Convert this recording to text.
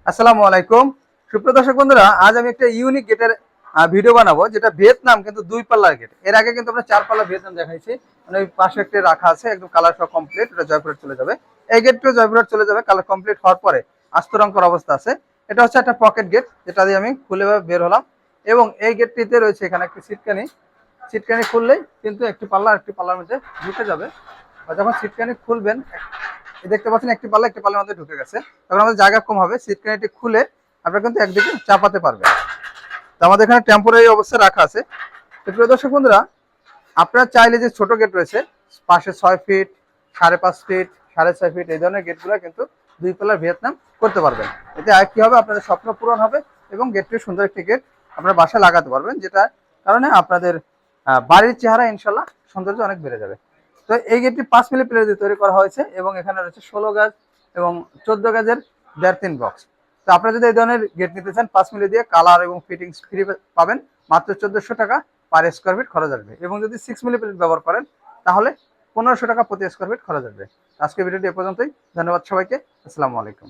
আসসালামু আলাইকুম। সুপ্রিয় দর্শক বন্ধুরা, আজ আমি একটা ইউনিক গেটের ভিডিও বানাবো, যেটা ভিয়েতনাম কিন্তু 2 পাল্লার গেট। এর আগে কিন্তু আমরা 4 পাল্লা ভিয়েতনাম দেখাইছি। মানে ওই পাশে একটা রাখা আছে, একদম কালার সহ কমপ্লিট, এটা জয়পুরহাট চলে যাবে। এই গেটটা জয়পুরহাট চলে যাবে, কালার কমপ্লিট হওয়ার পরে আস্ত রং করা অবস্থা আছে। এটা হচ্ছে একটা পকেট গেট, যেটা দিয়ে আমি খুলে বের হলাম। এবং এই গেটটিতে রয়েছে এখানে একটি সিটকানি। সিটকানি খুললেই কিন্তু একটি পাল্লা একটি পাল্লার মধ্যে ঢুকে যাবে। আর যখন সিটকানি খুলবেন, দেখতে পাচ্ছেন একটি পাল্লা একটি পাল্লার মধ্যে ঢুকে গেছে। তখন আমাদের জায়গা কম হবে, সিটকানিটি খুলে আপনারা কিন্তু একদিকে চাপাতে পারবেন। তো আমাদের এখানে টেম্পোরারি অবস্থায় রাখা আছে। তো প্রিয় দর্শক বন্ধুরা, আপনারা চাইলে যে ছোট গেট রয়েছে, পাশে 6 ফিট, 5.5 ফিট, 6.5 ফিট, এই ধরনের গেটগুলো কিন্তু 2 পাল্লার ভিয়েতনাম করতে পারবেন। এতে আর কি হবে, আপনাদের স্বপ্ন পূরণ হবে এবং গেটটি সুন্দর একটি গেট আপনার বাসায় লাগাতে পারবেন, যেটা কারণে আপনাদের বাড়ির চেহারা ইনশাল্লাহ সৌন্দর্য অনেক বেড়ে যাবে। তো এই গেটটি 5 মিলি প্লেট দিয়ে তৈরি করা হয়েছে এবং এখানে রয়েছে 16 গাজ এবং 14 গাজের 1.5-3 বক্স। তো আপনারা যদি এই ধরনের গেট নিতে চান 5 মিলি দিয়ে, কালার এবং ফিটিংস ফ্রি পাবেন। মাত্র 1400 টাকা পার স্কোয়ার ফিট খরচ আসবে। এবং যদি 6 মিলি প্লেট ব্যবহার করেন তাহলে 1500 টাকা প্রতি স্কোয়ার ফিট খরচ আসবে। আজকে ভিডিওটি এ পর্যন্তই। ধন্যবাদ সবাইকে। আসসালামু আলাইকুম।